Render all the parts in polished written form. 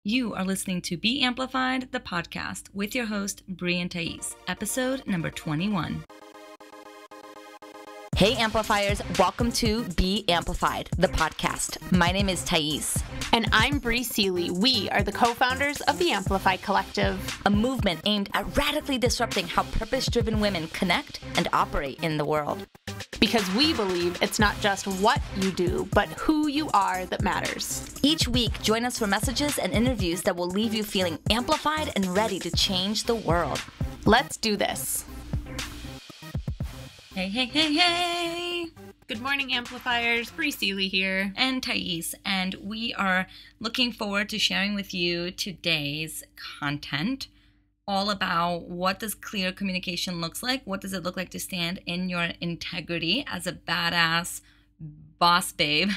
You are listening to Be Amplified, the podcast, with your host, Bri Thaís, episode number 21. Hey Amplifiers, welcome to Be Amplified, the podcast. My name is Thaís. And I'm Bri Thaís. We are the co-founders of the Amplify Collective, a movement aimed at radically disrupting how purpose-driven women connect and operate in the world. Because we believe it's not just what you do, but who you are that matters. Each week, join us for messages and interviews that will leave you feeling amplified and ready to change the world. Let's do this. Hey, hey, hey, hey! Good morning, Amplifiers. Bri Thaís here. And Thaís, and we are looking forward to sharing with you today's content, all about what does clear communication looks like, what does it look like to stand in your integrity as a badass boss babe,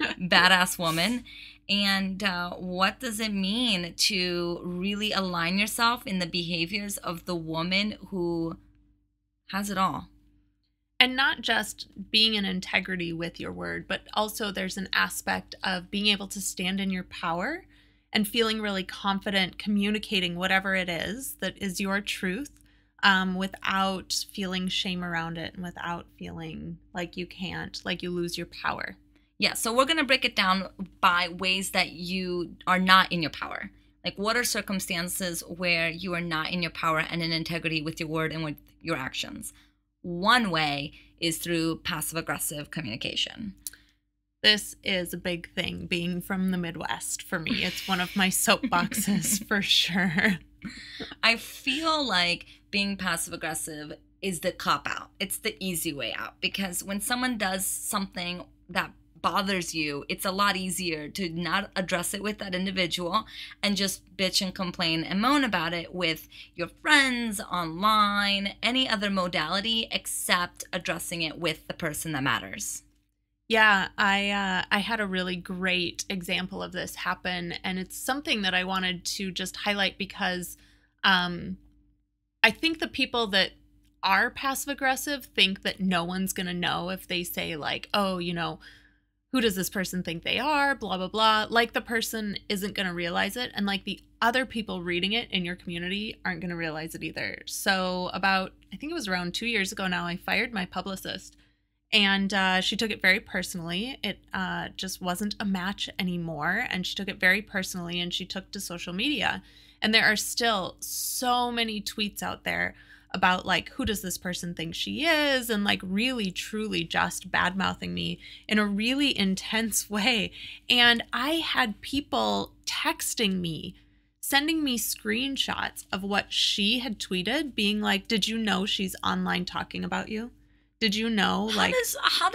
badass woman, and what does it mean to really align yourself in the behaviors of the woman who has it all. And not just being in integrity with your word, but also there's an aspect of being able to stand in your power and feeling really confident communicating whatever it is that is your truth, without feeling shame around it and without feeling like you can't, like you lose your power. Yeah, so we're going to break it down by ways that you are not in your power. Like, what are circumstances where you are not in your power and in integrity with your word and with your actions? One way is through passive-aggressive communication. This is a big thing, being from the Midwest for me. It's one of my soapboxes for sure. I feel like being passive-aggressive is the cop-out. It's the easy way out, because when someone does something that bothers you, it's a lot easier to not address it with that individual and just bitch and complain and moan about it with your friends, online, any other modality except addressing it with the person that matters. Yeah, I had a really great example of this happen, and it's something that I wanted to just highlight because I think the people that are passive-aggressive think that no one's going to know if they say like, oh, you know, who does this person think they are, blah, blah, blah. Like the person isn't going to realize it, and like the other people reading it in your community aren't going to realize it either. So I think it was around 2 years ago now, I fired my publicist. And she took it very personally. It just wasn't a match anymore. And she took it very personally, and she took to social media. And there are still so many tweets out there about like, who does this person think she is? And like really, truly just bad mouthing me in a really intense way. And I had people texting me, sending me screenshots of what she had tweeted, being like, did you know she's online talking about you? Did you know, like, how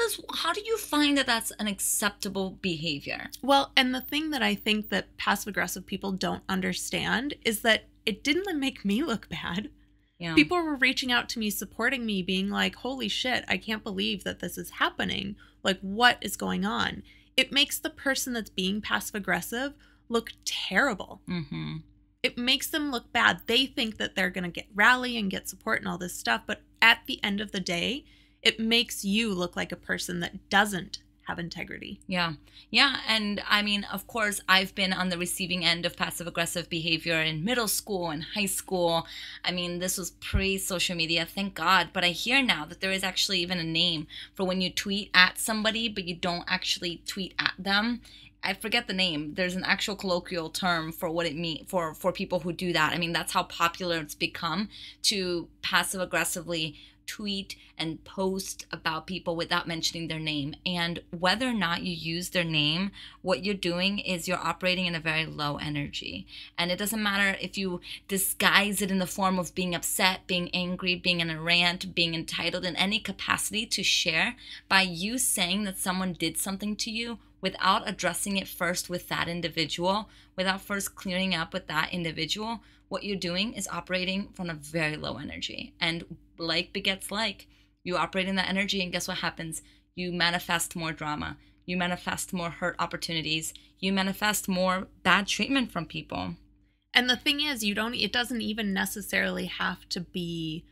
do you find that that's an acceptable behavior? Well, and the thing that I think that passive-aggressive people don't understand is that it didn't make me look bad. Yeah. People were reaching out to me, supporting me, being like, holy shit, I can't believe that this is happening. Like, what is going on? It makes the person that's being passive-aggressive look terrible. Mm-hmm. It makes them look bad. They think that they're going to rally and get support and all this stuff. But at the end of the day, it makes you look like a person that doesn't have integrity. Yeah. Yeah. And I mean, of course, I've been on the receiving end of passive-aggressive behavior in middle school and high school. I mean, this was pre-social media, thank God. But I hear now that there is actually even a name for when you tweet at somebody, but you don't actually tweet at them. I forget the name. There's an actual colloquial term for what it means for people who do that. I mean, that's how popular it's become to passive-aggressively tweet and post about people without mentioning their name. And whether or not you use their name, what you're doing is you're operating in a very low energy. And it doesn't matter if you disguise it in the form of being upset, being angry, being in a rant, being entitled in any capacity to share. By you saying that someone did something to you without addressing it first with that individual, without first clearing up with that individual, what you're doing is operating from a very low energy. And like begets like. You operate in that energy, and guess what happens? You manifest more drama. You manifest more hurt opportunities. You manifest more bad treatment from people. And the thing is, it doesn't even necessarily have to be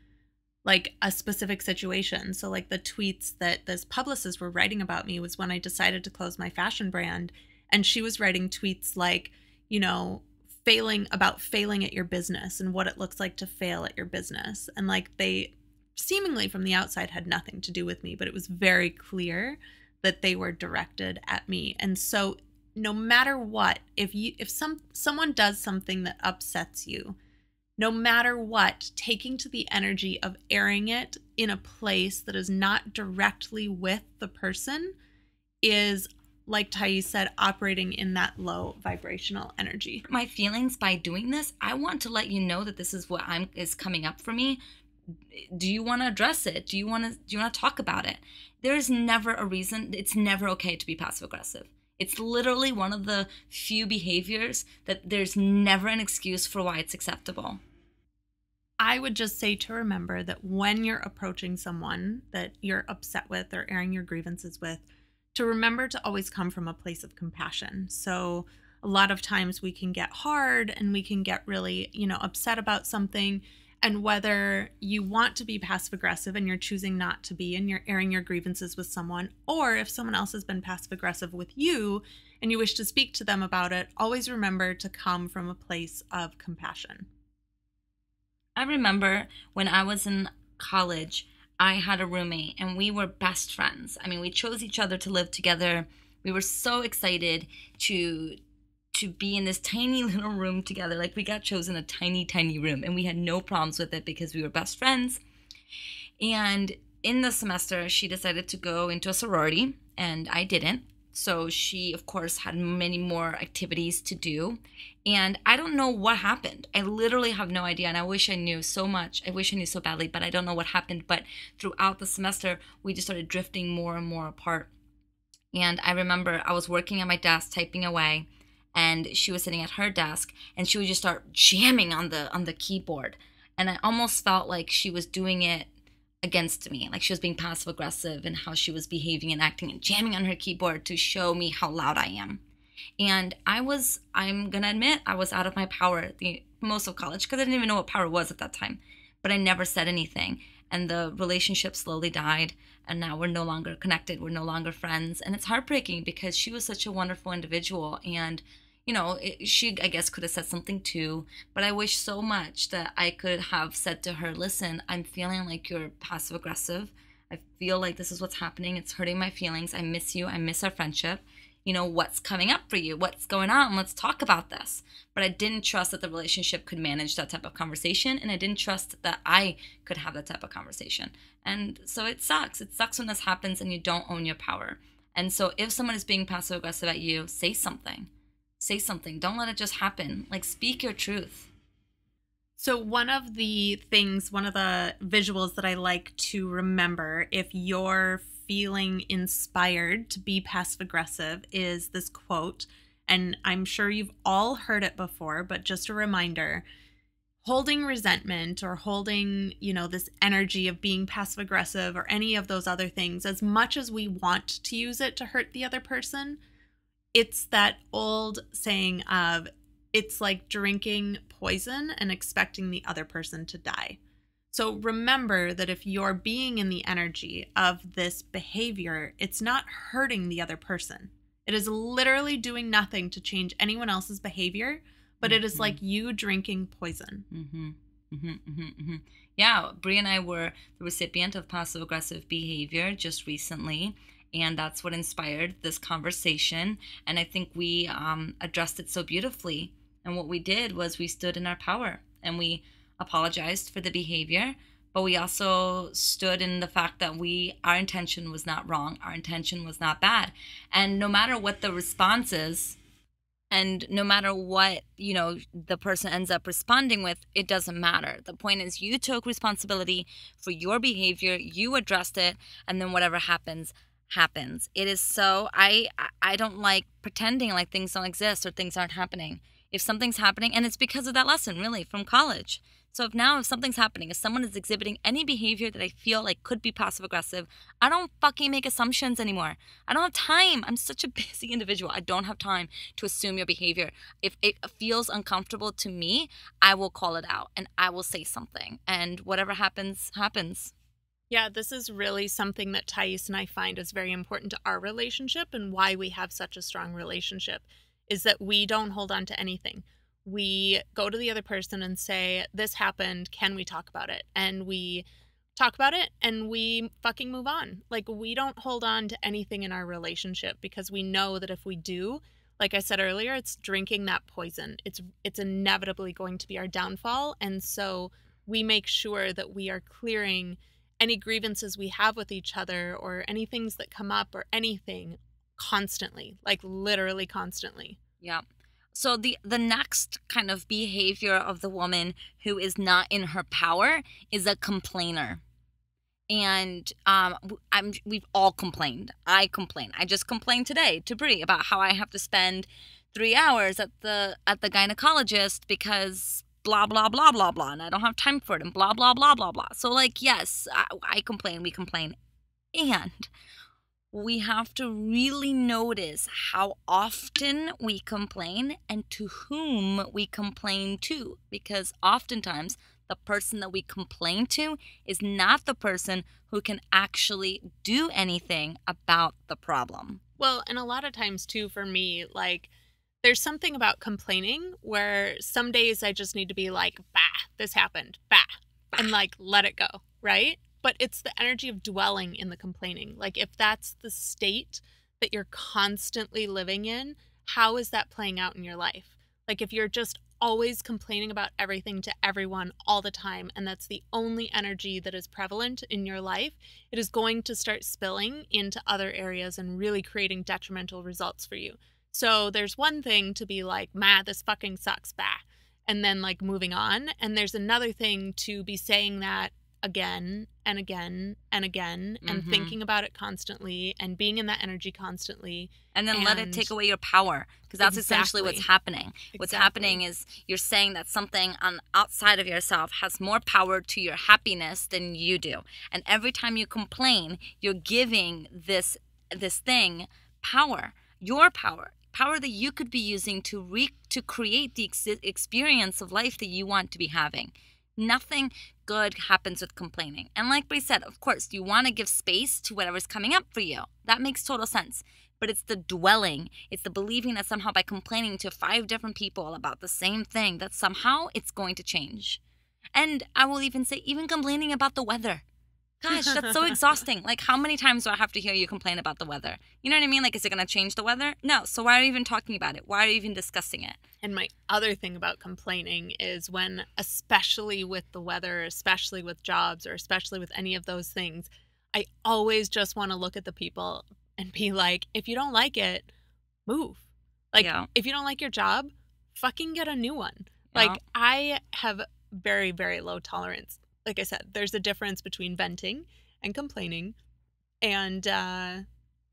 like a specific situation. So like the tweets that this publicist were writing about me was when I decided to close my fashion brand. And she was writing tweets like, you know, failing at your business and what it looks like to fail at your business. And like, they seemingly from the outside had nothing to do with me, but it was very clear that they were directed at me. And so no matter what, if someone does something that upsets you, no matter what, taking to the energy of airing it in a place that is not directly with the person is, like Thaís said, operating in that low vibrational energy. My feelings by doing this, I want to let you know that this is what is coming up for me. Do you want to address it? Do you want to talk about it? There is never a reason. It's never okay to be passive aggressive. It's literally one of the few behaviors that there's never an excuse for why it's acceptable. I would just say to remember that when you're approaching someone that you're upset with or airing your grievances with, to remember to always come from a place of compassion. So a lot of times we can get hard and we can get really, upset about something. And whether you want to be passive aggressive and you're choosing not to be and you're airing your grievances with someone, or if someone else has been passive aggressive with you and you wish to speak to them about it, always remember to come from a place of compassion. I remember when I was in college, I had a roommate and we were best friends. I mean, we chose each other to live together. We were so excited to be in this tiny little room together. Like, we got chosen a tiny, tiny room and we had no problems with it because we were best friends. And in the semester, she decided to go into a sorority and I didn't. So she, of course, had many more activities to do. And I don't know what happened. I literally have no idea. And I wish I knew so much. I wish I knew so badly, but I don't know what happened. But throughout the semester, we just started drifting more and more apart. And I remember I was working at my desk, typing away, and she was sitting at her desk, and she would just start jamming on the keyboard. And I almost felt like she was doing it against me, like she was being passive aggressive and how she was behaving and acting and jamming on her keyboard to show me how loud I am. And I'm gonna admit, I was out of my power most of college because I didn't even know what power was at that time. But I never said anything. And the relationship slowly died. And now we're no longer connected. We're no longer friends. And it's heartbreaking because she was such a wonderful individual. And she, I guess, could have said something too, but I wish so much that I could have said to her, listen, I'm feeling like you're passive aggressive. I feel like this is what's happening. It's hurting my feelings. I miss you. I miss our friendship. What's coming up for you? What's going on? Let's talk about this. But I didn't trust that the relationship could manage that type of conversation. And I didn't trust that I could have that type of conversation. And so it sucks. It sucks when this happens and you don't own your power. And so if someone is being passive aggressive at you, say something. Say something. Don't let it just happen. Like, speak your truth. So one of the visuals that I like to remember if you're feeling inspired to be passive aggressive is this quote. And I'm sure you've all heard it before, but just a reminder, holding resentment or holding, this energy of being passive aggressive or any of those other things, as much as we want to use it to hurt the other person, it's that old saying of, it's like drinking poison and expecting the other person to die. So remember that if you're being in the energy of this behavior, it's not hurting the other person. It is literally doing nothing to change anyone else's behavior, but it is like you drinking poison. Mm-hmm. Mm-hmm, mm-hmm, mm-hmm. Yeah, Bri and I were the recipient of passive aggressive behavior just recently. And that's what inspired this conversation. And I think we addressed it so beautifully. And what we did was we stood in our power and we apologized for the behavior. But we also stood in the fact that our intention was not wrong. Our intention was not bad. And no matter what the response is, and no matter what, the person ends up responding with, it doesn't matter. The point is you took responsibility for your behavior. You addressed it. And then whatever happens. It is so, I don't like pretending like things don't exist or things aren't happening. If something's happening, and it's because of that lesson, really, from college. So if something's happening, if someone is exhibiting any behavior that I feel like could be passive aggressive, I don't fucking make assumptions anymore. I don't have time. I'm such a busy individual. I don't have time to assume your behavior. If it feels uncomfortable to me, I will call it out and I will say something. And whatever happens, happens. Yeah, this is really something that Thaís and I find is very important to our relationship and why we have such a strong relationship is that we don't hold on to anything. we go to the other person and say, this happened, can we talk about it? And we talk about it and we fucking move on. Like, we don't hold on to anything in our relationship, because we know that if we do, like I said earlier, it's drinking that poison. It's inevitably going to be our downfall. And so we make sure that we are clearing any grievances we have with each other, or any things that come up, or anything, constantly, like literally constantly. Yeah. So the next kind of behavior of the woman who is not in her power is a complainer. And we've all complained. I complain. I just complained today to Bri about how I have to spend 3 hours at the gynecologist because blah blah blah blah blah, and I don't have time for it, and blah blah blah blah blah. So like, yes, I complain. We complain, and we have to really notice how often we complain and to whom we complain to, because oftentimes the person that we complain to is not the person who can actually do anything about the problem. Well, and a lot of times too, for me, like, there's something about complaining where some days I just need to be like, bah, this happened, bah, and like let it go, right? But it's the energy of dwelling in the complaining. Like, if that's the state that you're constantly living in, how is that playing out in your life? Like, if you're just always complaining about everything to everyone all the time, and that's the only energy that is prevalent in your life, it is going to start spilling into other areas and really creating detrimental results for you. So there's one thing to be like, "Ma, this fucking sucks, bah," and then like moving on. And there's another thing to be saying that again and again and again, and thinking about it constantly, and being in that energy constantly. And then let it take away your power, because that's essentially what's happening. What's happening is you're saying that something on outside of yourself has more power to your happiness than you do. And every time you complain, you're giving this thing power, your power that you could be using to create the experience of life that you want to be having. Nothing good happens with complaining. And like Bri said, of course, you want to give space to whatever's coming up for you. That makes total sense. But it's the dwelling. It's the believing that somehow by complaining to 5 different people about the same thing, that somehow it's going to change. And I will even say, even complaining about the weather. Gosh, that's so exhausting. Like, how many times do I have to hear you complain about the weather? You know what I mean? Like, is it going to change the weather? No. So why are you even talking about it? Why are you even discussing it? And my other thing about complaining is when, especially with the weather, especially with jobs, or especially with any of those things, I always just want to look at the people and be like, if you don't like it, move. Like, if you don't like your job, fucking get a new one. Like, I have very, very low tolerance. Like I said, there's a difference between venting and complaining. And I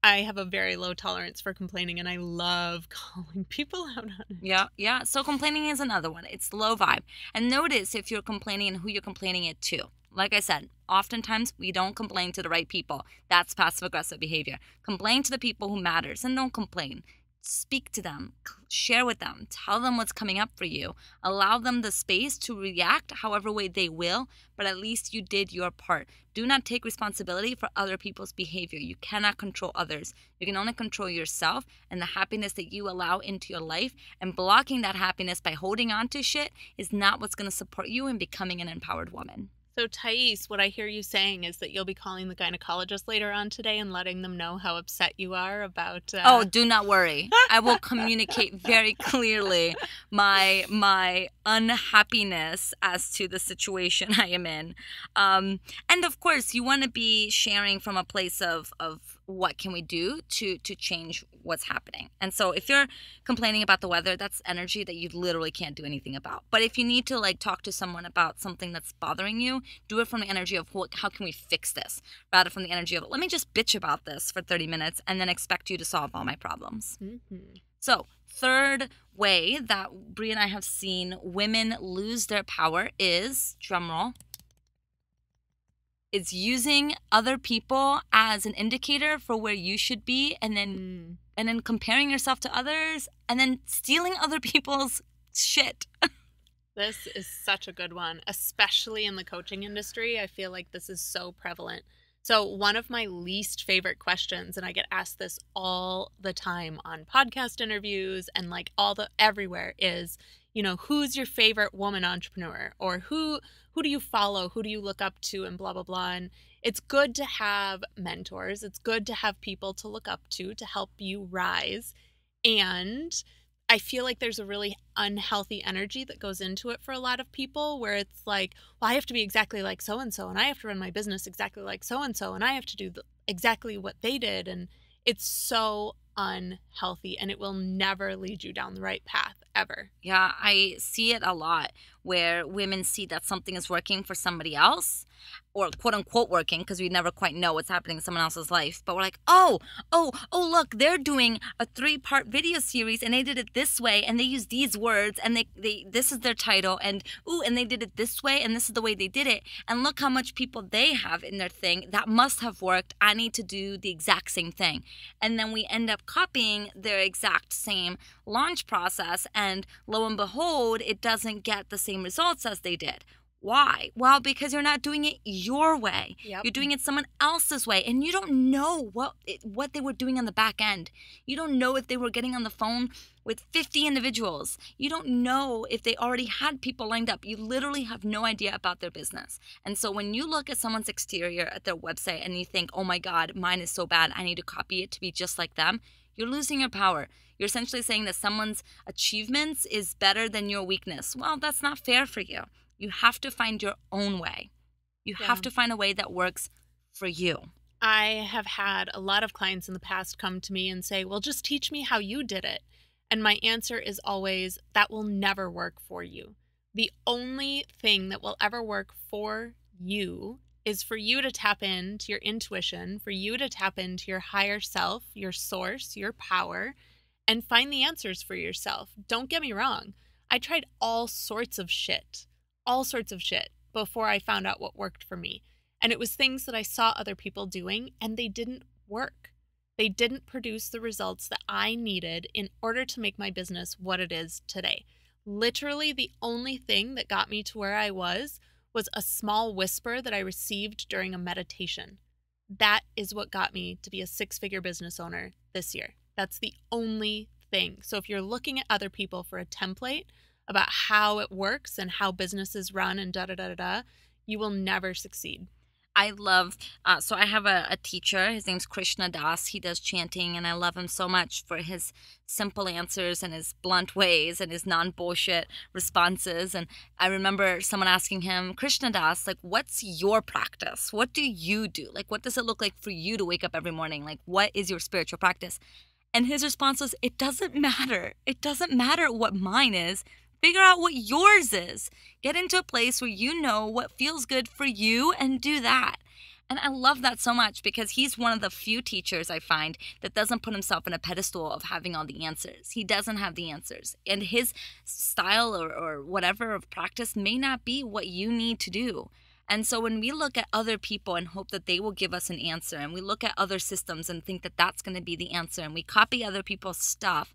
have a very low tolerance for complaining, and I love calling people out on it. Yeah. So complaining is another one. It's low vibe. And notice if you're complaining and who you're complaining it to. Like I said, oftentimes we don't complain to the right people. That's passive-aggressive behavior. Complain to the people who matters, and don't complain. Speak to them, share with them, tell them what's coming up for you, allow them the space to react however way they will, but at least you did your part. Do not take responsibility for other people's behavior. You cannot control others. You can only control yourself and the happiness that you allow into your life, and blocking that happiness by holding on to shit is not what's going to support you in becoming an empowered woman. So, Thaís, what I hear you saying is that you'll be calling the gynecologist later on today and letting them know how upset you are about... Oh, do not worry. I will communicate very clearly my unhappiness as to the situation I am in. And of course, you want to be sharing from a place of what can we do to change what's happening. And so if you're complaining about the weather, that's energy that you literally can't do anything about. But if you need to like talk to someone about something that's bothering you, do it from the energy of how can we fix this, rather from the energy of let me just bitch about this for 30 minutes and then expect you to solve all my problems. So third way that Bri and I have seen women lose their power is, drumroll, it's using other people as an indicator for where you should be, and then comparing yourself to others, and then stealing other people's shit. This is such a good one, especially in the coaching industry. I feel like this is so prevalent. So one of my least favorite questions, and I get asked this all the time on podcast interviews and like everywhere, is who's your favorite woman entrepreneur, or who do you follow? Who do you look up to, and blah, blah, blah. And it's good to have mentors. It's good to have people to look up to help you rise. And I feel like there's a really unhealthy energy that goes into it for a lot of people, where it's like, well, I have to be exactly like so-and-so, and I have to run my business exactly like so-and-so, and I have to do exactly what they did. And it's so unhealthy, and it will never lead you down the right path ever. Yeah, I see it a lot where women see that something is working for somebody else, or quote unquote working, because we never quite know what's happening in someone else's life. But we're like, oh, look, they're doing a 3-part video series and they did it this way and they use these words and they this is their title, and they did it this way and this is the way they did it. And look how much people they have in their thing. That must have worked. I need to do the exact same thing. And then we end up copying their exact same launch process, and lo and behold, it doesn't get the same results as they did. Why? Well, because you're not doing it your way. Yep. You're doing it someone else's way, and you don't know what they were doing on the back end. You don't know if they were getting on the phone with 50 individuals. You don't know if they already had people lined up. You literally have no idea about their business. And so when you look at someone's exterior at their website and you think, oh my God, mine is so bad, I need to copy it to be just like them, you're losing your power. You're essentially saying that someone's achievements is better than your weakness. Well, that's not fair for you. You have to find your own way. You have to find a way that works for you. I have had a lot of clients in the past come to me and say, well, just teach me how you did it. And my answer is always, that will never work for you. The only thing that will ever work for you is for you to tap into your intuition, for you to tap into your higher self, your source, your power, and find the answers for yourself. Don't get me wrong. I tried all sorts of shit before I found out what worked for me. And it was things that I saw other people doing, and they didn't work. They didn't produce the results that I needed in order to make my business what it is today. Literally, the only thing that got me to where I was a small whisper that I received during a meditation. That is what got me to be a 6-figure business owner this year. That's the only thing. So if you're looking at other people for a template about how it works and how businesses run and you will never succeed. I love, so I have a teacher, his name's Krishna Das. He does chanting, and I love him so much for his simple answers and his blunt ways and his non-bullshit responses. And I remember someone asking him, Krishna Das, like, what's your practice? What do you do? Like, what does it look like for you to wake up every morning? Like, what is your spiritual practice? And his response was, it doesn't matter. It doesn't matter what mine is. Figure out what yours is. Get into a place where you know what feels good for you and do that. And I love that so much, because he's one of the few teachers I find that doesn't put himself in a pedestal of having all the answers. He doesn't have the answers. And his style or whatever of practice may not be what you need to do. And so when we look at other people and hope that they will give us an answer, and we look at other systems and think that that's going to be the answer, and we copy other people's stuff,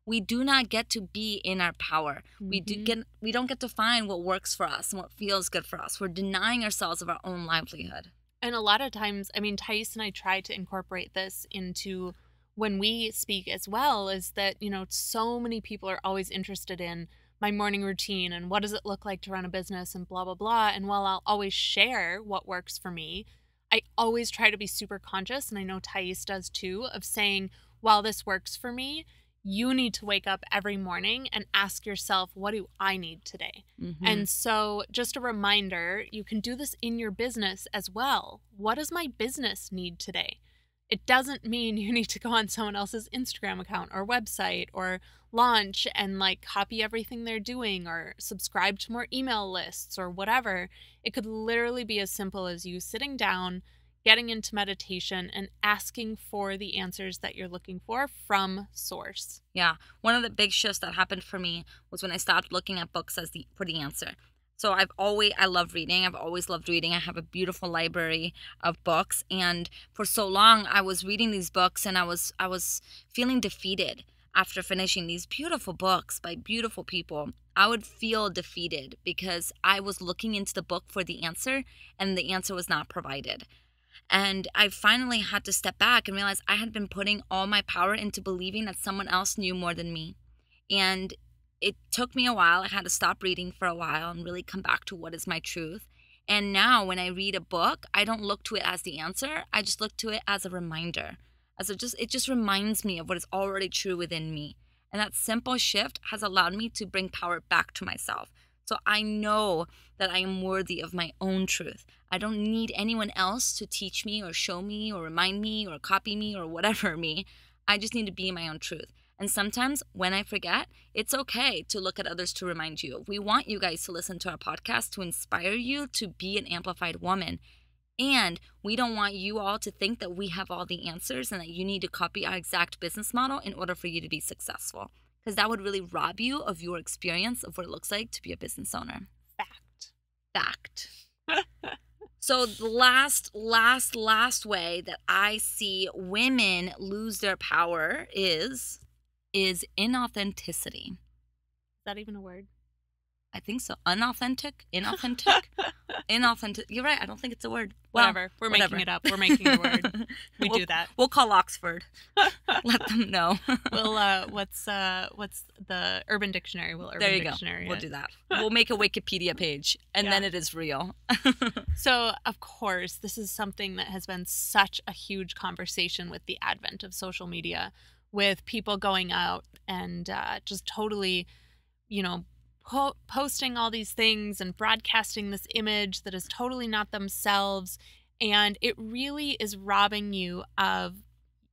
we do not get to be in our power. Mm-hmm. We don't get to find what works for us and what feels good for us. We're denying ourselves of our own livelihood. And a lot of times, I mean, Thaís and I try to incorporate this into when we speak as well, is that, so many people are always interested in my morning routine and what does it look like to run a business and blah, blah, blah. And while I'll always share what works for me, I always try to be super conscious, and I know Thaís does too, of saying, while this works for me, you need to wake up every morning and ask yourself, what do I need today? Mm-hmm. And so just a reminder, you can do this in your business as well. What does my business need today? It doesn't mean you need to go on someone else's Instagram account or website or launch and copy everything they're doing or subscribe to more email lists or whatever. It could literally be as simple as you sitting down, getting into meditation, and asking for the answers that you're looking for from source. Yeah. One of the big shifts that happened for me was when I stopped looking at books for the answer. So I love reading. I've always loved reading. I have a beautiful library of books. And for so long, I was reading these books and I was feeling defeated after finishing these beautiful books by beautiful people. I would feel defeated because I was looking into the book for the answer and the answer was not provided. And I finally had to step back and realize I had been putting all my power into believing that someone else knew more than me. And it took me a while. I had to stop reading for a while and really come back to what is my truth. And now when I read a book, I don't look to it as the answer. I just look to it as a reminder. It just reminds me of what is already true within me. And that simple shift has allowed me to bring power back to myself. So I know that I am worthy of my own truth. I don't need anyone else to teach me or show me or remind me or copy me or whatever me. I just need to be my own truth. And sometimes when I forget, it's okay to look at others to remind you. We want you guys to listen to our podcast to inspire you to be an amplified woman. And we don't want you all to think that we have all the answers and that you need to copy our exact business model in order for you to be successful. Because that would really rob you of your experience of what it looks like to be a business owner. Fact. So the last way that I see women lose their power is inauthenticity. Is that even a word? I think so. Inauthentic. You're right. I don't think it's a word. Whatever. We're making it up. We're making a word. We'll do that. We'll call Oxford. Let them know. We'll what's the Urban Dictionary? There you go. We'll do that. We'll make a Wikipedia page, and then it is real. So, of course, this is something that has been such a huge conversation with the advent of social media, with people going out and just totally, posting all these things and broadcasting this image that is totally not themselves. And it really is robbing you of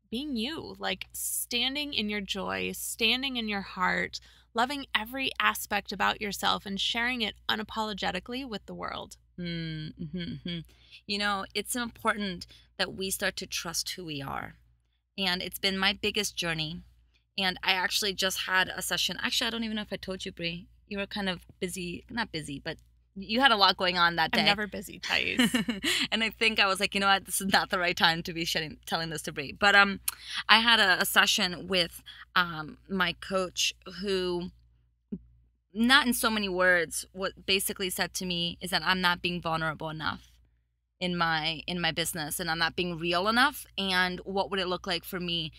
being you, like standing in your joy, standing in your heart, loving every aspect about yourself and sharing it unapologetically with the world. Mm-hmm. It's important that we start to trust who we are. And it's been my biggest journey. And I actually just had a session. Actually, I don't even know if I told you, Bri. You were kind of busy, not busy, but you had a lot going on that day. I'm never busy, Thais. And I think I was like, you know what, this is not the right time to be telling this to Bri. But I had a session with my coach who, not in so many words, what basically said to me is that I'm not being vulnerable enough in my business, and I'm not being real enough. And what would it look like for me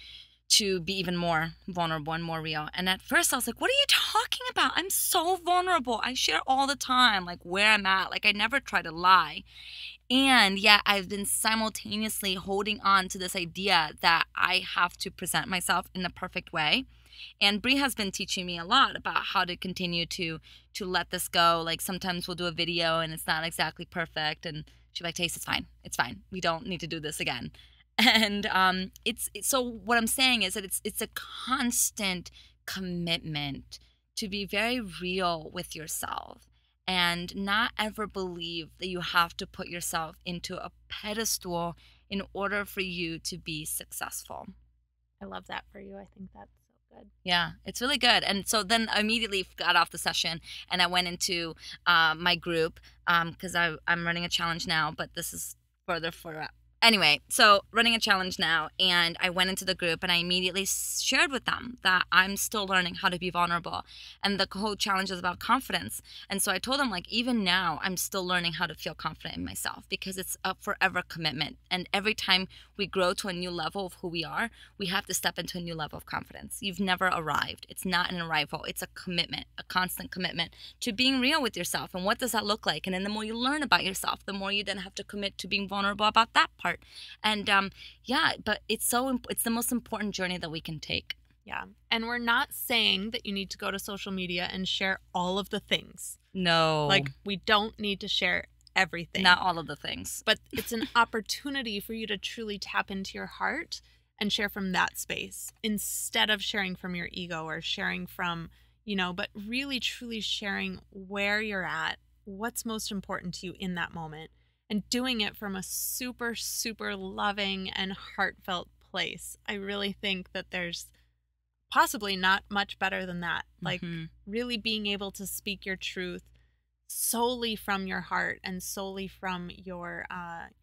to be even more vulnerable and more real? And at first I was like, what are you talking about? I'm so vulnerable. I share all the time, like where I'm at. Like I never try to lie. And yet I've been simultaneously holding on to this idea that I have to present myself in the perfect way. And Bri has been teaching me a lot about how to continue to let this go. Like sometimes we'll do a video and it's not exactly perfect. And she'll be like, Taste, it's fine. It's fine. We don't need to do this again. And it's so what I'm saying is that it's a constant commitment to be very real with yourself and not ever believe that you have to put yourself into a pedestal in order for you to be successful. I love that for you. I think that's so good. Yeah, it's really good. And so then I immediately got off the session and I went into my group because I'm running a challenge now, but this is further for anyway, so running a challenge now, and I went into the group and I immediately shared with them that I'm still learning how to be vulnerable. And the whole challenge is about confidence. And so I told them, like, even now, I'm still learning how to feel confident in myself because it's a forever commitment. And every time we grow to a new level of who we are, we have to step into a new level of confidence. You've never arrived. It's not an arrival. It's a commitment, a constant commitment to being real with yourself. And what does that look like? And then the more you learn about yourself, the more you then have to commit to being vulnerable about that part. And but it's the most important journey that we can take. Yeah. And we're not saying that you need to go to social media and share all of the things. No. Like, we don't need to share everything. Not all of the things. But it's an opportunity for you to truly tap into your heart and share from that space instead of sharing from your ego or sharing from, but really truly sharing where you're at, what's most important to you in that moment. And doing it from a super, super loving and heartfelt place. I really think that there's possibly not much better than that. Like, really being able to speak your truth solely from your heart and solely from your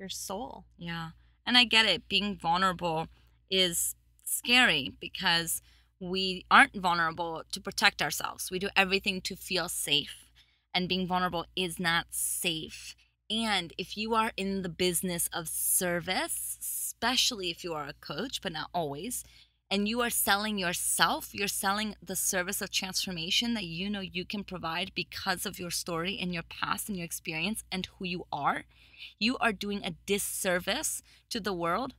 soul. Yeah. And I get it. Being vulnerable is scary because we aren't vulnerable to protect ourselves. We do everything to feel safe. And being vulnerable is not safe. And if you are in the business of service, especially if you are a coach, but not always, and you are selling yourself, you're selling the service of transformation that you know you can provide because of your story and your past and your experience and who you are doing a disservice to the world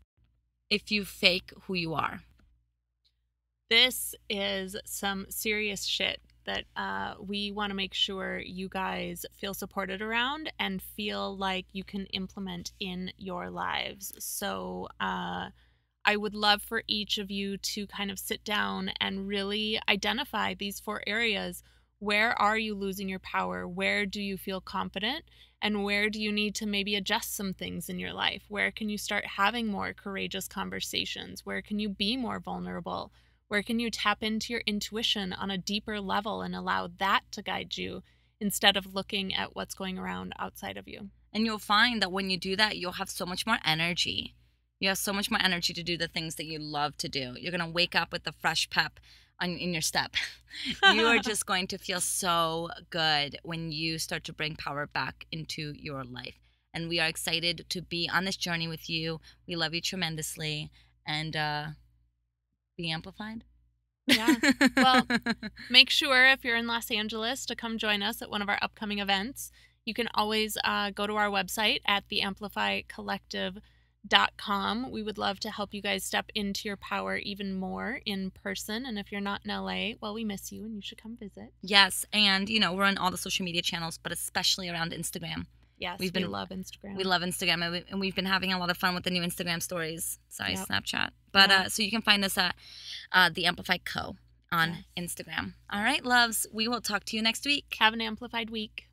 if you fake who you are. This is some serious shit that we want to make sure you guys feel supported around and feel like you can implement in your lives. So I would love for each of you to kind of sit down and really identify these 4 areas. Where are you losing your power? Where do you feel confident? And where do you need to maybe adjust some things in your life? Where can you start having more courageous conversations? Where can you be more vulnerable? Where can you tap into your intuition on a deeper level and allow that to guide you instead of looking at what's going around outside of you? And you'll find that when you do that, you'll have so much more energy. You have so much more energy to do the things that you love to do. You're going to wake up with a fresh pep in your step. You are just going to feel so good when you start to bring power back into your life. And we are excited to be on this journey with you. We love you tremendously. And be amplified. Yeah. Well, make sure if you're in Los Angeles to come join us at one of our upcoming events. You can always go to our website at theamplifycollective.com. We would love to help you guys step into your power even more in person. And if you're not in LA, well, we miss you and you should come visit. Yes. And, we're on all the social media channels, but especially around Instagram. Yes, we love Instagram. We love Instagram, and we've been having a lot of fun with the new Instagram stories. Sorry, yep. Snapchat. But so you can find us at The Amplified Co. on Instagram. All right, loves. We will talk to you next week. Have an amplified week.